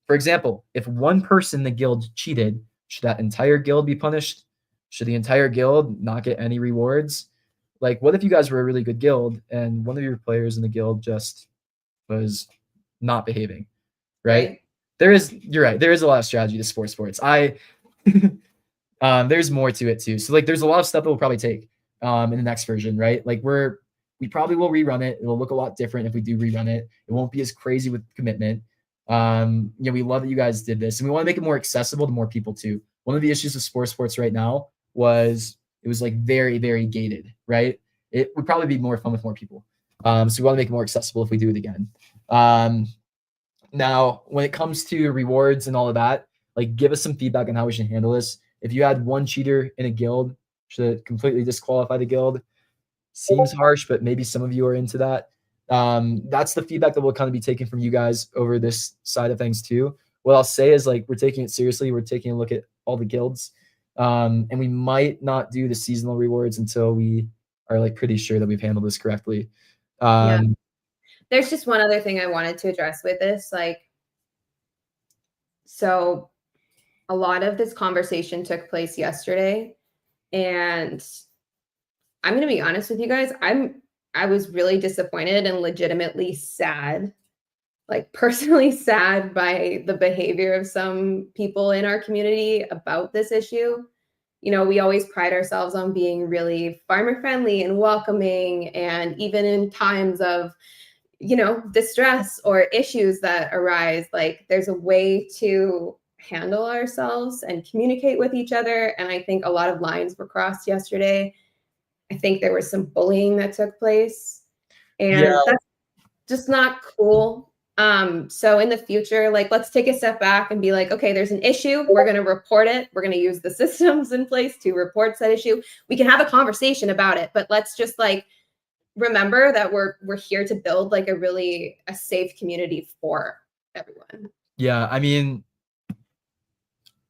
For example, if one person in the guild cheated, should that entire guild be punished? Should the entire guild not get any rewards? Like, what if you guys were a really good guild and one of your players in the guild just was not behaving, right? You're right. There is a lot of strategy to sports. There's more to it too. So like, there's a lot of stuff that we'll probably take in the next version, right? Like we probably will rerun it. It'll look a lot different if we do rerun it. It won't be as crazy with commitment. We love that you guys did this, and we want to make it more accessible to more people too. One of the issues with sports right now was it was like very, very gated, right? It would probably be more fun with more people. So we want to make it more accessible if we do it again. Now, when it comes to rewards and all of that, like give us some feedback on how we should handle this. If you had one cheater in a guild, should it completely disqualify the guild? Seems harsh, but maybe some of you are into that. That's the feedback that we'll kind of be taking from you guys over this side of things too. What I'll say is, like, we're taking it seriously. We're taking a look at all the guilds, and we might not do the seasonal rewards until we are like pretty sure that we've handled this correctly. Yeah. There's just one other thing I wanted to address with this. Like, so a lot of this conversation took place yesterday, and I'm going to be honest with you guys. I was really disappointed and legitimately sad, like personally sad by the behavior of some people in our community about this issue. We always pride ourselves on being really farmer friendly and welcoming. And even in times of, distress or issues that arise, like there's a way to handle ourselves and communicate with each other. And I think a lot of lines were crossed yesterday. I think there was some bullying that took place, and that's just not cool. So in the future, like, let's take a step back and be like, okay, there's an issue. We're going to report it. We're going to use the systems in place to report that issue. We can have a conversation about it, but let's just like remember that we're here to build like a safe community for everyone. Yeah, I mean,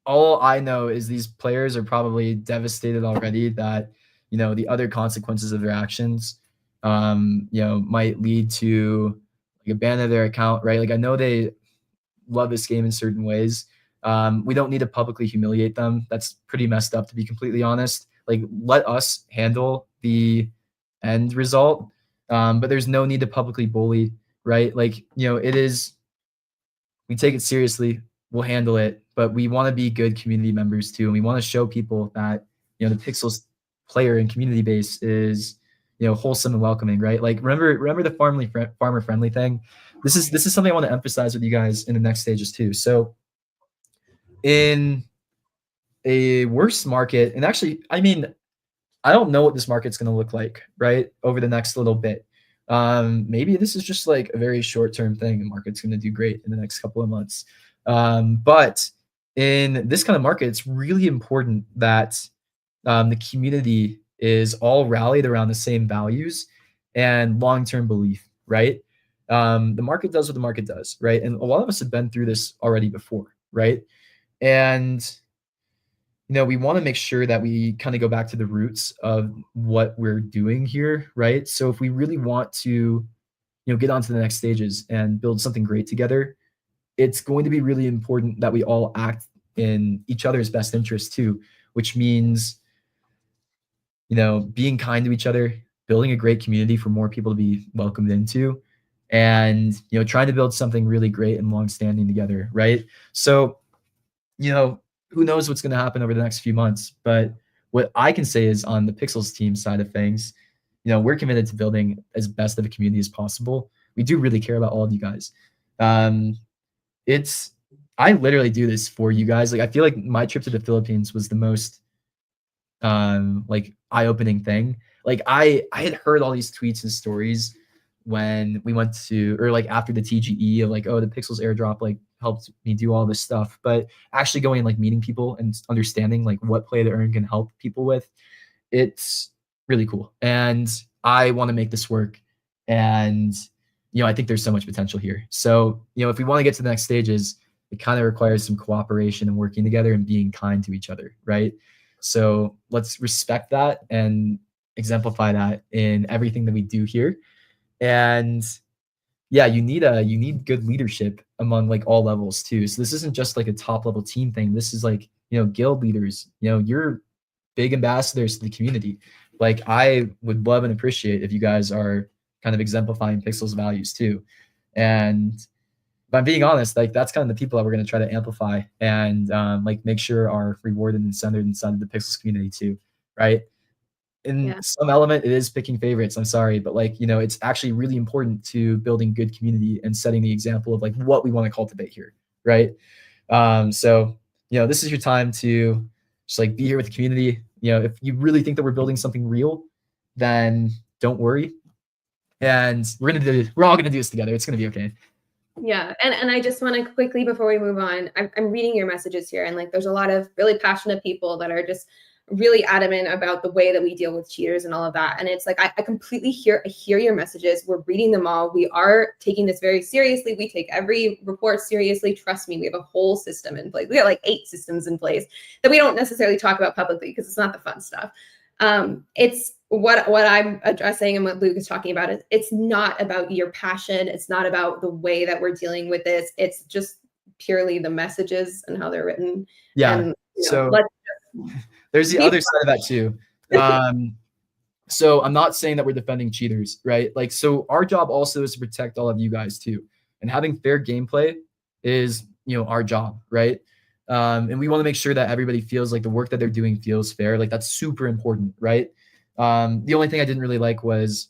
all I know is these players are probably devastated already that, the other consequences of their actions, might lead to like a ban of their account, right? Like, I know they love this game in certain ways. We don't need to publicly humiliate them. That's pretty messed up, to be completely honest. Like, let us handle the end result. But there's no need to publicly bully, right? Like, we take it seriously. We'll handle it, but we want to be good community members too. And we want to show people that, the Pixels player and community base is, wholesome and welcoming, right? Like, remember the farmer friendly thing. This is something I want to emphasize with you guys in the next stages too. So in a worse market, and actually, I mean, I don't know what this market's going to look like, right, over the next little bit. Maybe this is just like a very short-term thing. The market's going to do great in the next couple of months. But in this kind of market, it's really important that the community is all rallied around the same values and long-term belief, right? The market does what the market does, right? And a lot of us have been through this already before, right? And we want to make sure that we kind of go back to the roots of what we're doing here, right? So if we really want to, get on to the next stages and build something great together, it's going to be really important that we all act in each other's best interest too, which means, being kind to each other, building a great community for more people to be welcomed into, and, trying to build something really great and long-standing together, right? So, who knows what's going to happen over the next few months, but what I can say is on the Pixels team side of things, we're committed to building as best of a community as possible. We do really care about all of you guys. I literally do this for you guys. Like, I feel like my trip to the Philippines was the most like eye-opening thing. Like I had heard all these tweets and stories when we went to, or like after the TGE of like, oh, the Pixels airdrop like helped me do all this stuff. But actually going and like meeting people and understanding like what play to earn can help people with, it's really cool. And I want to make this work. And I think there's so much potential here. So, if we want to get to the next stages, it kind of requires some cooperation and working together and being kind to each other, right? So let's respect that and exemplify that in everything that we do here. And yeah, you need good leadership among like all levels too. So this isn't just like a top level team thing. This is like, guild leaders, you're big ambassadors to the community. Like I would love and appreciate if you guys are kind of exemplifying Pixels values too. And if I'm being honest, like that's kind of the people that we're going to try to amplify and like make sure are rewarded and centered inside of the Pixels community too, right? In some element, it is picking favorites. I'm sorry, but like, it's actually really important to building good community and setting the example of like what we want to cultivate here, right? So, this is your time to just like be here with the community. If you really think that we're building something real, then don't worry. And we're all gonna do this together. It's gonna be okay. Yeah, and I just want to quickly before we move on, I'm reading your messages here, and like there's a lot of really passionate people that are just really adamant about the way that we deal with cheaters and all of that. And it's like I completely hear your messages. We're reading them all. We are taking this very seriously. We take every report seriously. Trust me, we have a whole system in place. We got like 8 systems in place that we don't necessarily talk about publicly because it's not the fun stuff. It's what I'm addressing and what Luke is talking about is it's not about your passion. It's not about the way that we're dealing with this. It's just purely the messages and how they're written. Yeah. And, so there's the other side of that too. So I'm not saying that we're defending cheaters, right? Like, so our job also is to protect all of you guys too. And having fair gameplay is, our job, right? And we want to make sure that everybody feels like the work that they're doing feels fair. Like that's super important, right? The only thing I didn't really like was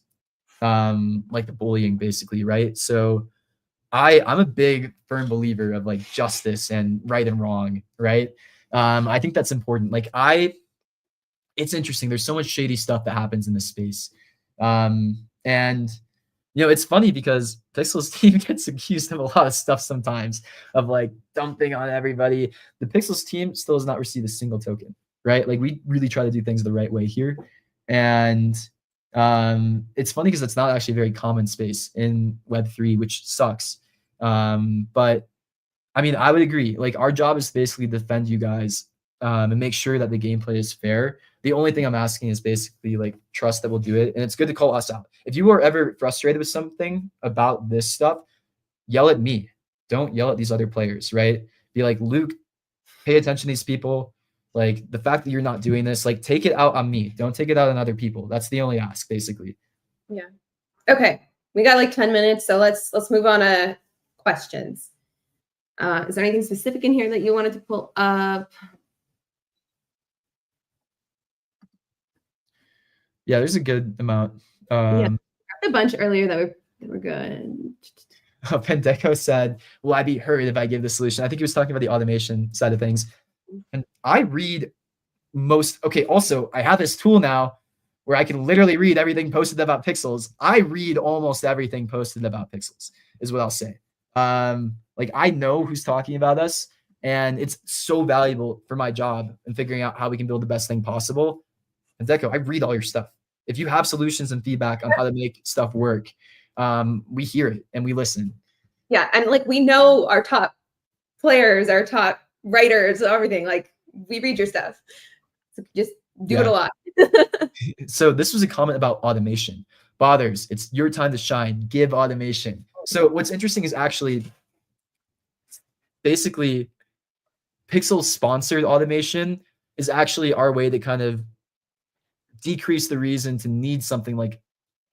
like the bullying basically, right? So I'm a big firm believer of like justice and right and wrong, right? I think that's important. Like it's interesting. There's so much shady stuff that happens in this space. And it's funny because Pixels team gets accused of a lot of stuff sometimes of like dumping on everybody. The Pixels team still has not received a single token, right? Like we really try to do things the right way here. And it's funny because it's not actually a very common space in Web3, which sucks. But I mean, I would agree. Like our job is basically defend you guys and make sure that the gameplay is fair. The only thing I'm asking is basically like trust that we'll do it. And it's good to call us out. If you are ever frustrated with something about this stuff, yell at me. Don't yell at these other players, right? Be like, Luke, pay attention to these people. Like the fact that you're not doing this, like take it out on me. Don't take it out on other people. That's the only ask, basically. Yeah. Okay. We got like 10 minutes, so let's move on to questions. Is there anything specific in here that you wanted to pull up? Yeah, there's a good amount. Yeah, a bunch earlier that were good. Pendeco said, will I be hurt if I give the solution? I think he was talking about the automation side of things. And I read okay, also, I have this tool now where I can literally read everything posted about Pixels. I read almost everything posted about Pixels, is what I'll say. Like, I know who's talking about us, and it's so valuable for my job in figuring out how we can build the best thing possible. And Deco, I read all your stuff. If you have solutions and feedback on how to make stuff work, we hear it and we listen. Yeah, and like we know our top players, our top writers, everything. Like we read your stuff. So just do it a lot. So this was a comment about automation. Bothers, it's your time to shine. Give automation. So what's interesting is actually basically Pixel sponsored automation is actually our way to kind of decrease the reason to need something like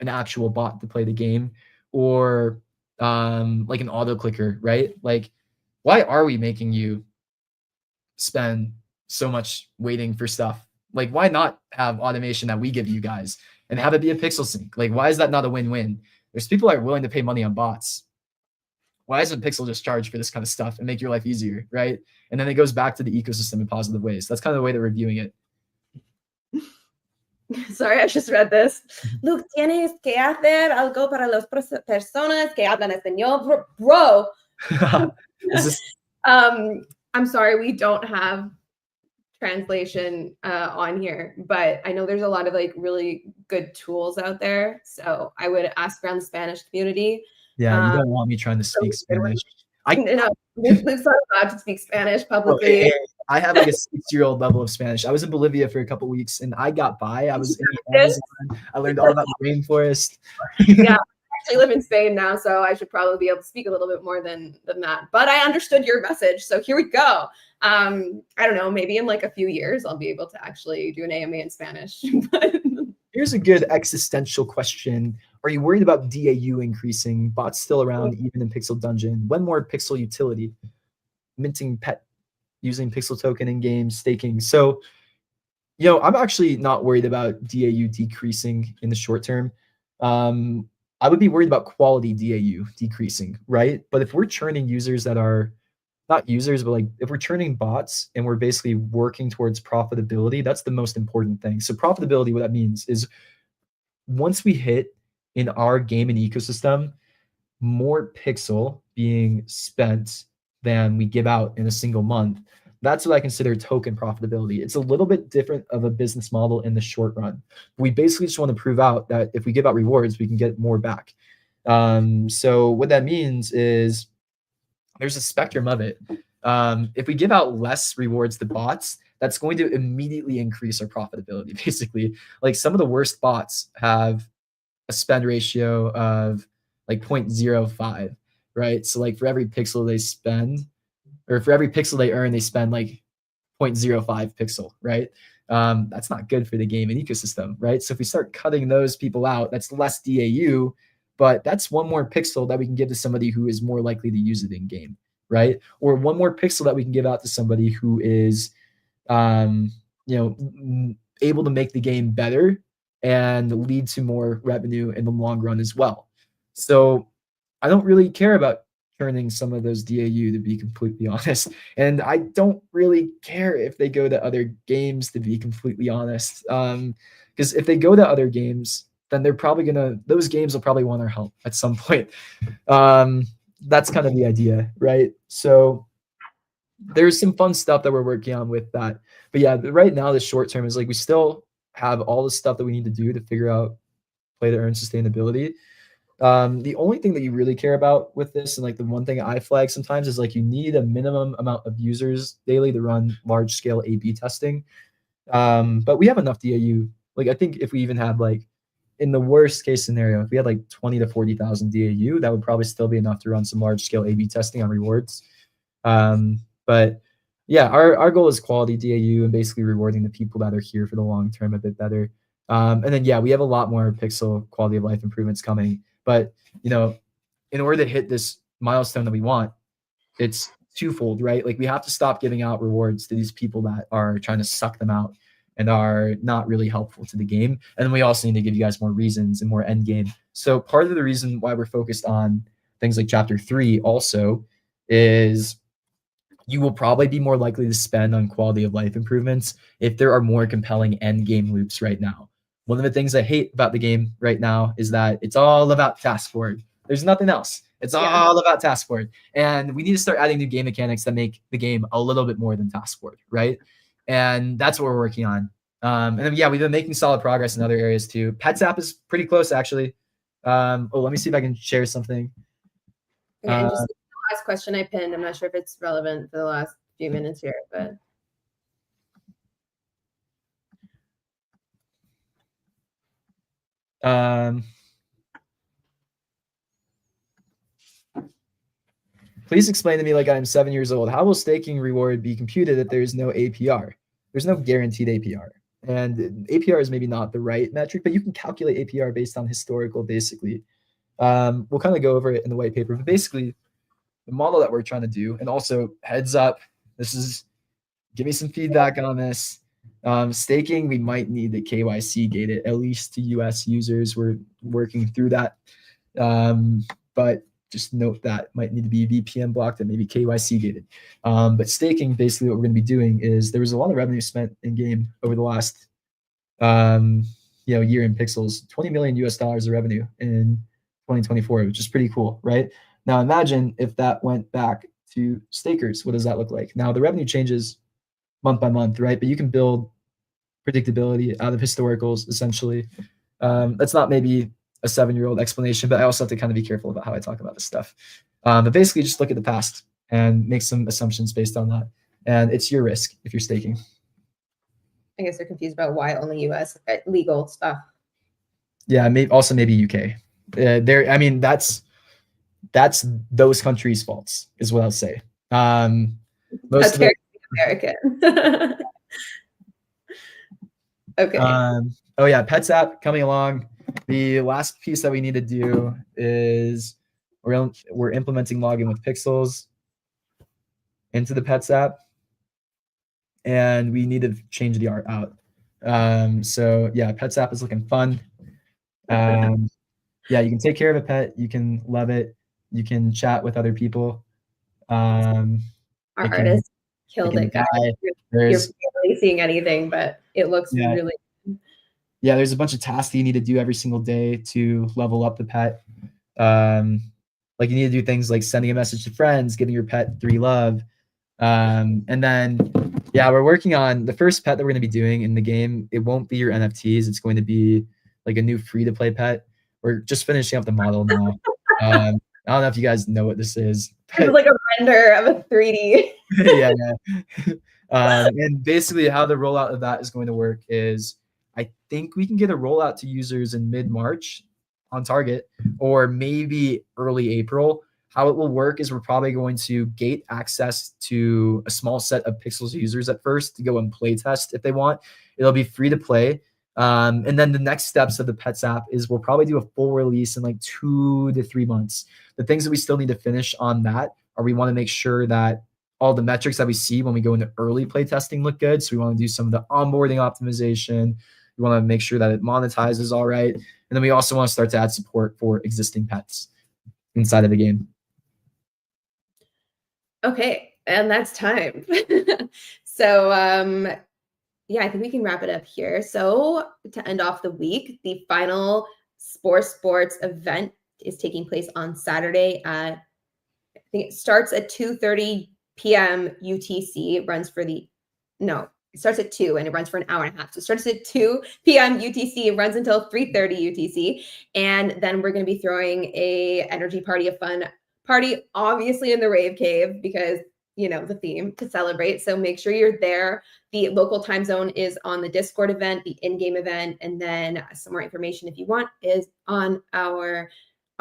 an actual bot to play the game, or like an auto clicker, right? Like, why are we making you spend so much waiting for stuff? Like, why not have automation that we give you guys and have it be a pixel sync? Like, why is that not a win-win? There's people that are willing to pay money on bots. Why doesn't Pixel just charge for this kind of stuff and make your life easier, right? And then it goes back to the ecosystem in positive ways. That's kind of the way that we're viewing it. Sorry, I just read this. Luke, tienes que hacer algo para las personas que hablan español, bro. I'm sorry, we don't have translation on here, but I know there's a lot of like really good tools out there. So I would ask around the Spanish community. Yeah, you don't want me trying to speak Spanish. Luke's not allowed to speak Spanish publicly. I have like a 6-year-old level of Spanish. I was in Bolivia for a couple weeks and I got by. I was in the Amazon. I learned all about the rainforest. Yeah, I actually live in Spain now, so I should probably be able to speak a little bit more than that. But I understood your message, so here we go. I don't know, maybe in like a few years I'll be able to actually do an AMA in Spanish. Here's a good existential question. Are you worried about DAU increasing? Bots still around even in Pixel Dungeon? When more Pixel utility? Minting pet, using Pixel token in games, staking. So, I'm actually not worried about DAU decreasing in the short term. I would be worried about quality DAU decreasing, right? But if we're churning users that are not users, but like if we're churning bots and we're basically working towards profitability, that's the most important thing. So profitability, what that means is once we hit in our game and ecosystem, more pixel being spent than we give out in a single month, that's what I consider token profitability. It's a little bit different of a business model in the short run. We basically just want to prove out that if we give out rewards, we can get more back. So what that means is there's a spectrum of it. If we give out less rewards to bots, that's going to immediately increase our profitability. Basically, like some of the worst bots have a spend ratio of like 0.05, right? So like for every pixel they spend, or for every pixel they earn, they spend like 0.05 pixel, right? That's not good for the game and ecosystem, right? So if we start cutting those people out, that's less DAU, but that's one more pixel that we can give to somebody who is more likely to use it in game, right? Or one more pixel that we can give out to somebody who is, able to make the game better and lead to more revenue in the long run as well. So I don't really care about turning some of those DAU, to be completely honest. And I don't really care if they go to other games, to be completely honest. Because if they go to other games, then those games will probably want our help at some point. That's kind of the idea, right? So there's some fun stuff that we're working on with that. But yeah, right now the short term is like we still have all the stuff that we need to do to figure out play to earn sustainability. The only thing that you really care about with this, and like the one thing I flag sometimes, is like you need a minimum amount of users daily to run large scale A/B testing. But we have enough DAU. Like I think if we even had like in the worst case scenario, if we had like 20 to 40,000 DAU, that would probably still be enough to run some large scale A/B testing on rewards. But yeah, our goal is quality DAU and basically rewarding the people that are here for the long term a bit better. And then yeah, we have a lot more pixel quality of life improvements coming. But in order to hit this milestone that we want, it's twofold, right? Like we have to stop giving out rewards to these people that are trying to suck them out and are not really helpful to the game. And then we also need to give you guys more reasons and more end game. So part of the reason why we're focused on things like chapter 3 also is you will probably be more likely to spend on quality of life improvements if there are more compelling end game loops right now. One of the things I hate about the game right now is that it's all about task board. There's nothing else. It's all about task board. And we need to start adding new game mechanics that make the game a little bit more than task board, right? And that's what we're working on. And then, yeah, we've been making solid progress in other areas too. Pets app is pretty close, actually. Let me see if I can share something. Okay, and just the last question I pinned. I'm not sure if it's relevant for the last few minutes here, but. Please explain to me like I'm 7 years old. How will staking reward be computed if there is no APR? There's no guaranteed APR. And APR is maybe not the right metric, but you can calculate APR based on historical, basically. We'll kind of go over it in the white paper, but basically the model that we're trying to do, and also heads up, give me some feedback on this. Staking, we might need to KYC gate it, at least to US users. We're working through that. But just note that might need to be VPN blocked and maybe KYC gated. But staking, basically what we're going to be doing is there was a lot of revenue spent in game over the last year in Pixels, 20 million US dollars of revenue in 2024, which is pretty cool, right? Now imagine if that went back to stakers. What does that look like? Now the revenue changes month by month, right? But you can build predictability out of historicals, essentially. That's not maybe a 7-year-old explanation, but I also have to kind of be careful about how I talk about this stuff. But basically just look at the past and make some assumptions based on that. And it's your risk if you're staking. I guess they're confused about why only US legal stuff. Yeah, maybe UK. I mean, that's those countries' faults, is what I'll say. Most of American. Okay. Oh yeah, Pets app coming along. The last piece that we need to do is we're implementing login with Pixels into the Pets app, and we need to change the art out. So yeah, Pets app is looking fun. Yeah, you can take care of a pet. You can love it. You can chat with other people. Our artist killed it, guys. You're barely seeing anything, but it looks really. Yeah, there's a bunch of tasks that you need to do every single day to level up the pet. Like you need to do things like sending a message to friends, giving your pet 3 love. And then, yeah, we're working on the first pet that we're going to be doing in the game. It won't be your NFTs. It's going to be like a new free-to-play pet. We're just finishing up the model now. I don't know if you guys know what this is. It's like a render of a 3D. Yeah. And basically how the rollout of that is going to work is I think we can get a rollout to users in mid-March on target, or maybe early April. How it will work is we're probably going to gate access to a small set of Pixels users at first to go and play test if they want. It'll be free to play. And then the next steps of the Pets app is we'll probably do a full release in like 2 to 3 months. The things that we still need to finish on that are we want to make sure that all the metrics that we see when we go into early play testing look good. So we want to do some of the onboarding optimization. We want to make sure that it monetizes all right. And then we also want to start to add support for existing pets inside of the game. Okay, and that's time. So yeah, I think we can wrap it up here. So to end off the week, the final Sports event is taking place on Saturday at, I think it starts at 2:30 p.m. UTC. It runs for it starts at 2 and it runs for an hour and a half. So it starts at 2 p.m. UTC. It runs until 3:30 UTC. And then we're going to be throwing a energy party, a fun party, obviously in the Rave Cave, because the theme to celebrate. So make sure you're there. The local time zone is on the Discord event, the in-game event, and then some more information if you want is on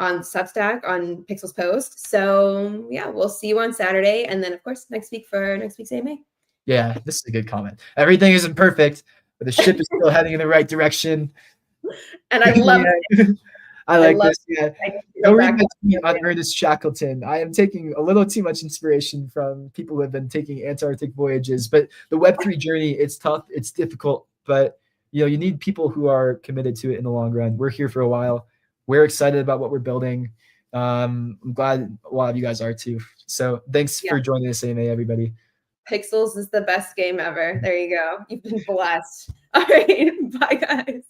Substack on Pixels Post. So yeah, we'll see you on Saturday, and then of course next week for next week's AMA. Yeah, this is a good comment. Everything isn't perfect, but the ship is still heading in the right direction. And I love it. I like this. Yeah. Don't read my tweet on Ernest Shackleton. I am taking a little too much inspiration from people who have been taking Antarctic voyages. But the Web3 journey, it's tough, it's difficult, but you need people who are committed to it in the long run. We're here for a while. We're excited about what we're building. I'm glad a lot of you guys are too. So thanks for joining this AMA, everybody. Pixels is the best game ever. There you go. You've been blessed. All right. Bye, guys.